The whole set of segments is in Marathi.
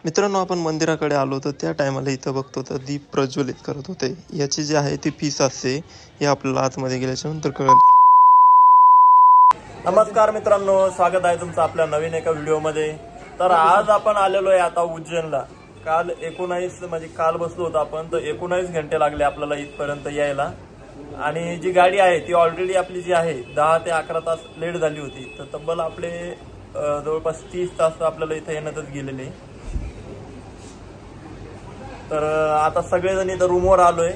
मित्रांनो, आपण मंदिराकडे आलो तर त्या टायमाला इथं बघतो तर दीप प्रज्वलित करत होते. याची जी आहे ती फीस असते हे आपल्याला आतमध्ये गेल्याच्या नंतर कळलं. नमस्कार मित्रांनो, स्वागत आहे तुमचं आपल्या नवीन एका व्हिडिओमध्ये. तर आज आपण आलेलो आहे आता उज्जैनला. काल 19 म्हणजे काल बसलो होतो आपण, तर 19 घंटे लागले आपल्याला इथपर्यंत यायला. आणि जी गाडी आहे ती ऑलरेडी आपली जी आहे 10 ते 11 तास लेट झाली होती. तर तब्बल आपले जवळपास 30 तास आपल्याला इथे येण्यातच गेलेले. तर आता सगळेजण इथं रूमवर आलोय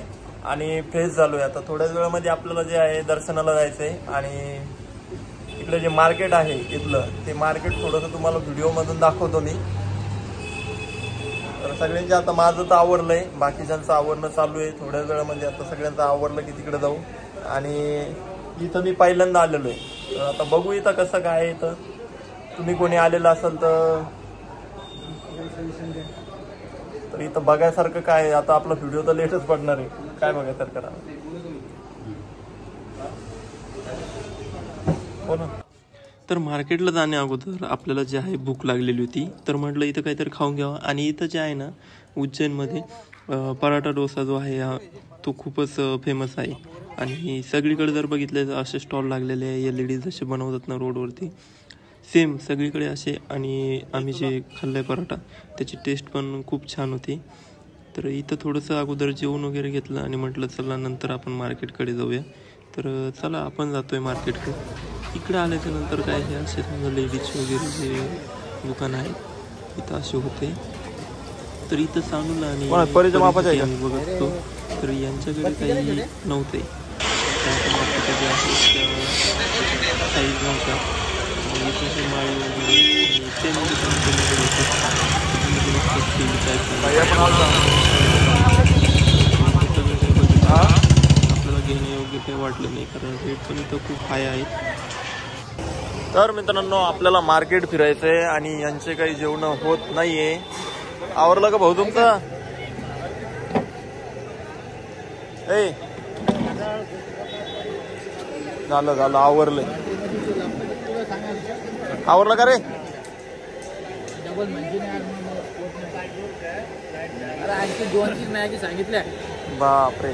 आणि फ्रेश झालोय. आता थोड्याच वेळामध्ये आपल्याला जे आहे दर्शनाला जायचंय. आणि इकडे जे मार्केट आहे इथलं ते मार्केट थोडंसं तुम्हाला व्हिडिओमधून दाखवतो मी. तर सगळ्यांचे आता माझं तर आवरलंय, बाकीच्यांचं आवरणं चालू आहे. थोड्याच वेळामध्ये आता सगळ्यांचं आवरलं की तिकडे जाऊ. आणि इथं मी पहिल्यांदा आलेलो आहे, तर आता बघू इथं कसं काय आहे. इथं तुम्ही कोणी आलेलं असेल तर इथं बघायसारखं काय आहे. आता आपला व्हिडिओ तर लेटच पडणार आहे, काय बघायसारखं राहणार. हो ना. तर मार्केटला जाण्या अगोदर आपल्याला जे आहे भूक लागलेली होती, तर म्हटलं इथं काहीतरी खाऊन घ्यावं. आणि इथं जे आहे ना उज्जैनमध्ये पराठा डोसा जो आहे तो खूपच फेमस आहे. आणि सगळीकडे जर बघितलं तर असे स्टॉल लागलेले आहे. LED जसे बनवतात ना रोडवरती, सेम सगळीकडे असे. आणि आम्ही जे खाल्लं आहे पराठा त्याची टेस्ट पण खूप छान होती. तर इथं थोडंसं अगोदर जेवण वगैरे घेतलं आणि म्हटलं चला नंतर आपण मार्केटकडे जाऊया. तर चला आपण जातोय मार्केटकडे. इकडे आल्याच्या नंतर काय हे असे समजा लेडीज वगैरे जे दुकान आहे इथं असे होते. तर इथं सांगून आणि आम्ही बघतो तर यांच्याकडे काही नव्हते, साईज नव्हता. माळी वगैरे ते आपल्याला घेणे योग्य काही वाटलं नाही, कारण रेट पण इथं खूप हाय आहेत. तर मित्रांनो, आपल्याला मार्केट फिरायचंय आणि यांचे काही जेवण होत नाहीये. आवरलं का भाऊ तुमचं? ए झालं आवरलंय. आवरलं का रे? मॅगी सांगितल्या. बापरे,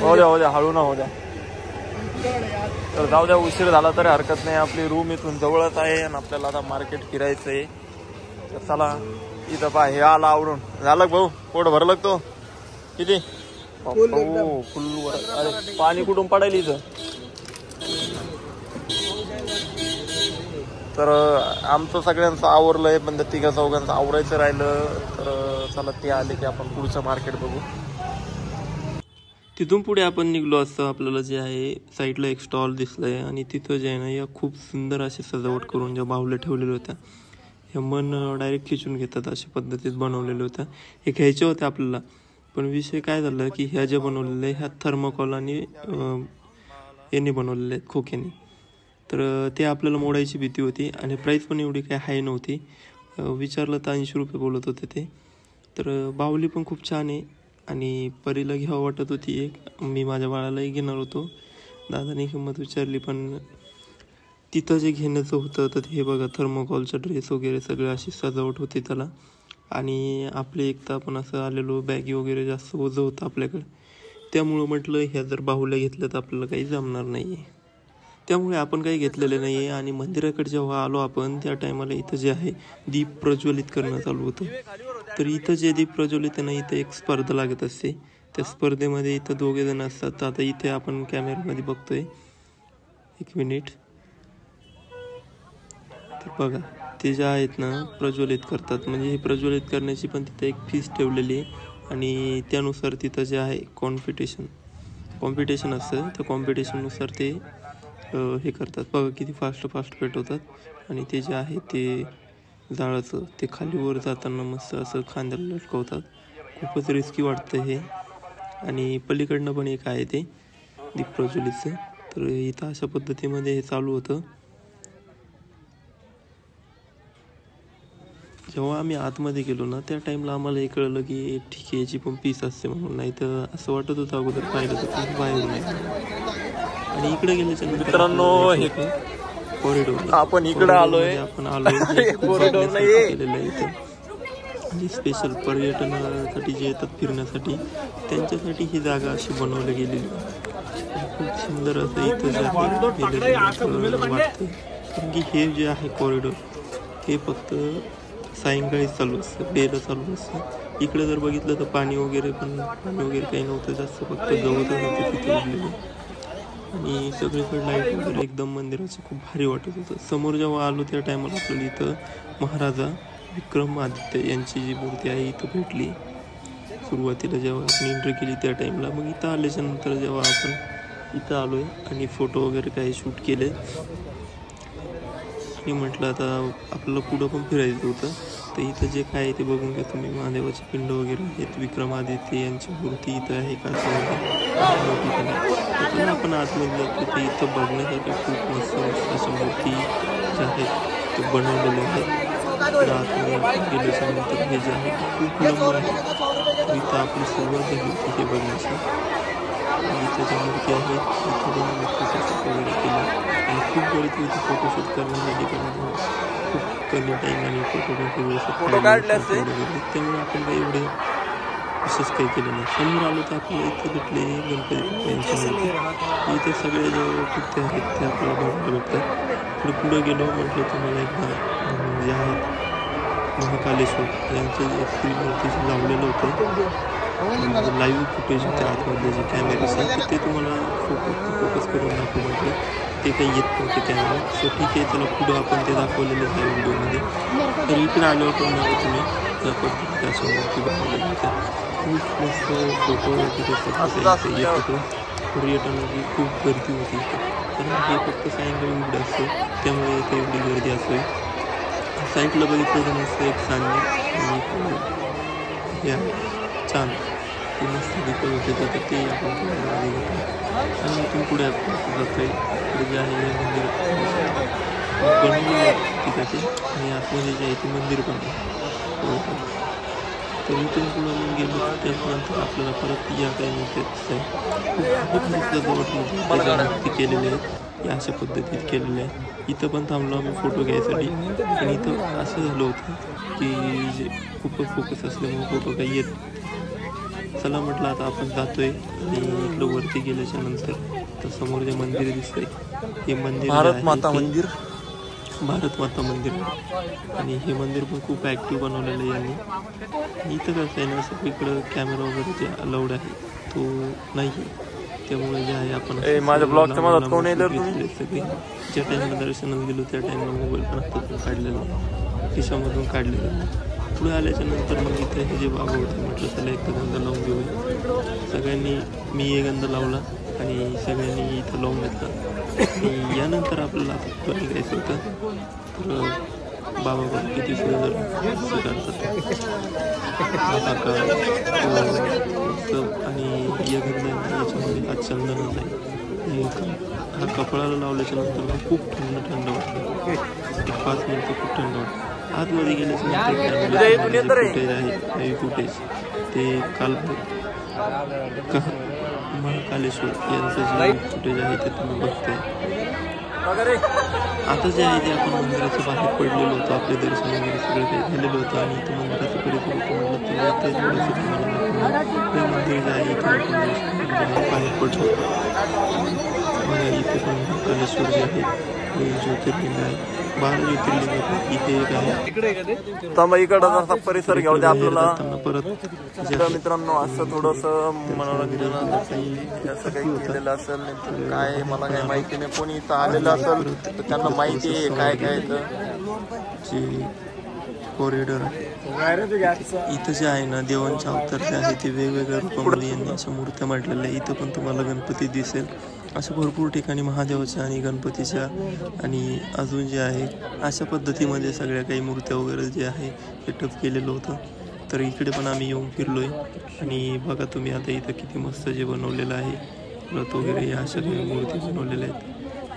हो द्या हळू ना हो द्या. तर जाऊ द्या, उशीर झाला तरी हरकत नाही. आपली रूम इथून जवळच आहे आणि आपल्याला आता मार्केट फिरायचंय. तर चला इथं पहा, हे आला आवरून. झालं भाऊ, पोट भरलं तो किती? फुल. अरे पाणी कुठून पडायला इथं. तर आमचं सगळ्यांचं आवरलंय, पण तिघा चौघांचं आवरायचं राहिलं. तर चला ते आले की आपण पुढचं मार्केट बघू. तिथून पुढे आपण निघलो असतं. आपल्याला जे आहे साईडला एक स्टॉल दिसलाय आणि तिथं जे आहे ना या खूप सुंदर अशी सजावट करून ज्या बाहुल्या ठेवलेल्या होत्या, ह्या मन डायरेक्ट खिचून घेतात अशा पद्धतीत बनवलेल्या होत्या. हे घ्यायचे होते आपल्याला, पण विषय काय झाला की ह्या ज्या बनवलेल्या ह्या थर्माकोल आणि याने बनवलेल्या आहेत, खोक्याने. तर ते आपल्याला मोडायची भीती होती आणि प्राईस पण एवढी काही हाय नव्हती. विचारलं तर 80 रुपये बोलत होते ते. तर बाहुली पण खूप छान आहे आणि परीला घ्यावं वाटत होती एक. मी माझ्या बाळालाही घेणार होतो. दादाने किंमत विचारली, पण तिथं जे घेण्याचं होतं तर हे बघा थर्मोकॉलचा ड्रेस वगैरे सगळं अशी सजावट होती त्याला. आणि आपले एक तर आपण असं आलेलो, बॅगी वगैरे जास्त ओझं होतं आपल्याकडे. त्यामुळं म्हटलं ह्या जर बाहुल्या घेतल्या तर आपल्याला काही जमणार नाही आहे. त्यामुळे आपण काही घेतलेलं नाही आहे. आणि मंदिराकडे जेव्हा आलो आपण त्या टायमाला इथं जे आहे दीप प्रज्वलित करणं चालू होतं. तर इथं जे दीप प्रज्वलित आहे ना, इथं एक स्पर्धा लागत असते. त्या स्पर्धेमध्ये इथं 2 जण असतात. तर आता इथे आपण कॅमेऱ्यामध्ये बघतोय, 1 मिनिट. तर बघा ते जे आहेत ना प्रज्वलित करतात, म्हणजे हे प्रज्वलित करण्याची पण तिथं एक फीस ठेवलेली आहे. आणि त्यानुसार तिथं जे आहे कॉम्पिटिशन असतं. त्या कॉम्पिटिशननुसार ते हे करतात. बघा किती फास्ट पेटवतात. आणि ते जे आहे ते जाळाचं ते खालीवर जाताना मस्त असं खांद्याला लटकवतात. खूपच रिस्की वाटतं हे. आणि पलीकडनं पण एक आहे ते दीप प्रज्वलितचं. तर इथं अशा पद्धतीमध्ये हे चालू होतं. जेव्हा आम्ही आतमध्ये गेलो ना त्या टाईमला आम्हाला हे कळलं की ठीक आहे याची पण पीस असते म्हणून. नाही तर असं वाटत होतं अगोदर पाहिलं तर पीस बाहेर नाही. आणि इकडे गेल्याच्या मित्रांनो हे कॉरिडोर आपण इकडे आलोय. आपण आलोय कॉरिडोर नाही केलेलं आहे इथे. म्हणजे स्पेशल पर्यटनासाठी जे येतात फिरण्यासाठी त्यांच्यासाठी ही जागा अशी बनवली गेलेली आहे. खूप सुंदर असं इथं जे आहे वाटतं. कारण की हे जे आहे कॉरिडॉर हे फक्त सायंकाळी चालू असतं, डेला चालू असतं. इकडे जर बघितलं तर पाणी वगैरे काही नव्हतं जास्त, फक्त गवतच होतं तिथे उरलेलं. आणि सगळीकडे लाईट वगैरे एकदम मंदिराचं खूप भारी वाटत होतं. समोर जेव्हा आलो त्या टायमाला आपल्याला इथं महाराजा विक्रमादित्य यांची जी मूर्ती आहे इथं भेटली. सुरुवातीला जेव्हा आपण एंट्री केली त्या टाईमला. मग इथं आल्याच्या नंतर जेव्हा आपण इथं आलो आहे आणि फोटो वगैरे काही शूट केले आणि म्हटलं आता आपल्याला पुढं पण फिरायचं होतं, तर इथं जे काय आहे ते बघून घ्या तुम्ही. महादेवाची पिंड वगैरे आहेत, विक्रमादित्य यांची मूर्ती इथं आहे का तर आपण आतमध्ये जातो ते इथं बघण्यासाठी खूप मस्त अशा मूर्ती ज्या आहेत ते बनवलेल्या आहेत. आतमध्ये गेल्याच्या नंतर हे जे आहे खूप लंब आहे. इथं आपली सुरुवात झाली होती हे बघण्याची. इथं ज्या मूर्ती आहेत इथं पण फोटोशूट वगैरे केलं आणि खूप गर्दी होती फोटोशूट करण्यासाठी. कारण खूप कमी टाईम आणि फोटो काढले त्यामुळे आपण काही एवढे विशेष काही केलं नाही. समोर आलो तर आपल्याला इथं भेटले गणपती बाप्पांची मूर्ती. इथे सगळे जे कुठे आहेत ते आपल्याला बघायला भेटतात. पुढे गेलो म्हटलं तुम्हाला एकदा जे आहेत महाकालेश्वर यांचं जे श्रीमूर्ती लावलेलं होतं लाईव्ह फुटेज होते आतमधले जे कॅमेरेस आहेत ते तुम्हाला फोकस करून दाखवू म्हटलं. ते काही येत नव्हते कॅमेरा. सो ठीक आहे, चला पुढं आपण ते दाखवलेलं आहे व्हिडिओमध्ये. तर इकडे आल्यावर पण मला तुम्ही त्या पद्धतीने अशा मूर्ती बनवलेल्या होत्या. खूप मस्त फोटो तिथे येत होतो. पर्यटनाची खूप गर्दी होती इथे. कारण हे फक्त सायंकाळी उघडं असतं त्यामुळे इथे एवढी गर्दी असते. साईडला बघितलं तर मस्त एक सांगणे आणि या छान ते मस्त दिसत होते तर ते आपण घेतो. आणि इथून पुढे आपण जातो आहे. पुढे जे आहे हे मंदिर बनवलेलं आहे तिथे आणि आतमध्ये जे आहे ते मंदिर पण आहे. तर इथून पुढं मग गेलो त्याच्यानंतर आपल्याला परत या काही मूर्ती खूप मूर्ती केलेले आहेत या अशा पद्धतीत केलेले आहे. इथं पण थांबलो आम्ही फोटो घ्यायसाठी. आणि इथं असं झालं होतं की जे खूपच फोकस असल्यामुळे फोटो काही येत. चला म्हटलं आता आपण जातोय आणि इकडं वरती गेल्याच्या नंतर तर समोर जे मंदिर दिसतंय हे मंदिर भारत माता मंदिर आहे. आणि हे मंदिर पण खूप ॲक्टिव्ह बनवलेलं आहे यांनी. इथं कसं आहे ना सगळीकडं कॅमेरा वगैरे जे अलाउड आहे तो नाही आहे. त्यामुळे जे आहे आपण माझ्या ब्लॉगच्या मदत कोण सगळे ज्या टाईमला दर्शनाला गेलो त्या टाईमला मोबाईल पण हातातून काढलेला, खिशामधून काढलेलं. पुढे आल्याच्या नंतर मग इथे हे जे बाबा होते म्हटलं चला एक गंध लावून घेऊया. सगळ्यांनी मी एक गंध लावला आणि सगळ्यांनी इथं लावून घेतला. आणि यानंतर आपल्याला आता निघायचं होतं. तर बाबा पण किती सुंदर काढतात आणि या गंध याच्यामध्ये हा चंदनच आहे. हा कपडाला लावल्याच्या नंतर खूप थंड वाटतं. 5 मिनिटं खूप थंड वाटतं. आतमध्ये गेल्याच्या नंतर फुटेज आहे फुटेज ते काल महाकालेश्वर यांचं जे फुटेज आहे ते तुम्ही बघताय. आता जे आहे ते आपण मंदिराच्या बाहेर पडलेलो होतो. आपले दर्शन वगैरे सगळं काही झालेलं होतं आणि इथं मंदिराचं परिसर होतं. म्हटलं तर इथे थोडंसं मंदिर जे आहे इथे बाहेर पडलं. इथे पण महाकालेश्वर जे आहे हे ज्योतिर्लिंग आहे. 12 ज्योतिर्लिंग इथे एक आहे. थांबा इकडं असा परिसर घेऊ द्या आपल्याला परत. मित्रांनो असं थोडंसं मनोरंजन असं काही केलेलं असेल काय मला काही माहिती नाही. कोणी इथं आलेलं असेल तर त्यांना माहिती आहे काय काय जे कॉरिडॉर आहे इथं जे आहे ना देवांचे अवतार जे आहे ते वेगवेगळ्या रूपामध्ये यांनी अशा मूर्त्या मांडलेल्या आहे. इथं पण तुम्हाला गणपती दिसेल. अशा भरपूर ठिकाणी महादेवाच्या आणि गणपतीच्या आणि अजून जे आहे अशा पद्धतीमध्ये सगळ्या काही मूर्त्या वगैरे जे आहे ते टप केलेलं होतं. तर इकडे पण आम्ही येऊन फिरलोय आणि बघा तुम्ही आता इथं किती मस्त जे बनवलेलं आहे रथ वगैरे या अशा काही मूर्ती बनवलेल्या आहेत.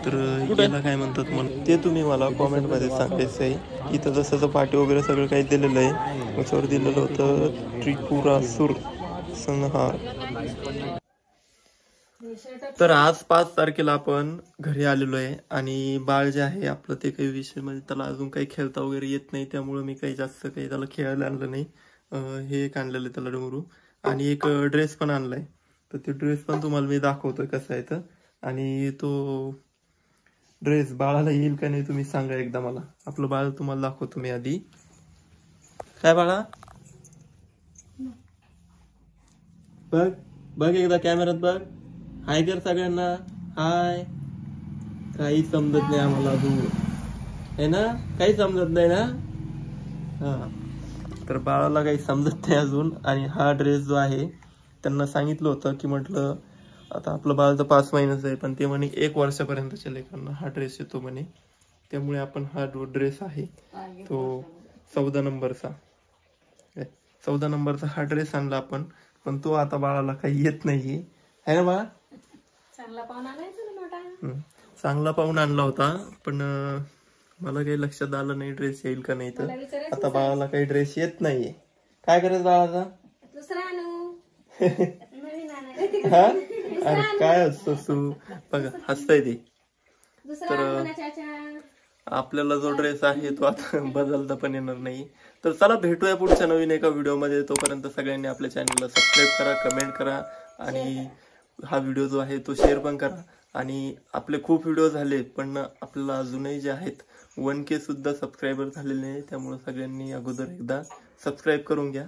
तर याला काय म्हणतात मला ते तुम्ही मला कॉमेंटमध्ये सांगायचं आहे. इथं जसं पाठी वगैरे सगळं काही दिलेलं आहे. त्याच्यावर दिलेलं होतं त्रिपुरासूर संहार. तर आज 5 तारखेला आपण घरी आलेलो आहे आणि बाळ जे आहे आपलं ते काही विषय म्हणजे त्याला अजून काही खेळता वगैरे येत नाही, त्यामुळे मी काही जास्त काही त्याला खेळायला आणलं नाही. हे एक आणलेलं त्याला डमरू आणि एक ड्रेस पण आणलाय. तर ते ड्रेस पण तुम्हाला मी दाखवतोय कसा आहे तर. आणि तो ड्रेस बाळाला येईल का नाही तुम्ही सांगा एकदा मला. आपलं बाळ तुम्हाला दाखवतो मी आधी. काय बाळा बघ बघ एकदा कॅमेऱ्यात बघ. हाय कर सगळ्यांना. हाय. काही समजत नाही आम्हाला अजून आहे ना, काही समजत नाही ना. हा तर बाळाला काही समजत नाही अजून. आणि हा ड्रेस जो आहे त्यांना सांगितलं होतं की म्हटलं आता आपलं बाळ तर 5 महिन्याचं आहे, पण ते म्हणे 1 वर्षापर्यंतच्या लेकरांना हा ड्रेस येतो म्हणे. त्यामुळे आपण हा जो ड्रेस आहे तो 14 नंबरचा 14 नंबरचा हा ड्रेस आणला आपण. पण तो आता बाळाला काही येत नाहीये है ना बाळा. चांगला पाहुणा आणायचा. चांगला पाहून आणला होता पण मला काही लक्षात आलं नाही ड्रेस येईल का नाही. तर आता बाळाला काही ड्रेस येत नाहीये. काय करायचं बाळाचा. दुसरा आणू. नवीन हा अरे काय असतो तू बघा हसतय ते. दुसरा आपल्याला जो ड्रेस आहे तो आता बदलता पण येणार नाही. तर चला भेटूया पुढच्या नवीन एका व्हिडिओमध्ये. तोपर्यंत सगळ्यांनी आपल्या चॅनलला सबस्क्राईब करा, कमेंट करा आणि हा व्हिडिओ जो आहे तो शेअर पण करा. आणि आपले खूप व्हिडिओ झाले पण आपल्याला अजूनही जे आहेत 1K सुद्धा सबस्क्रायबर झालेले नाही. त्यामुळे सगळ्यांनी अगोदर एकदा सबस्क्राईब करून घ्या.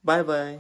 Bye bye.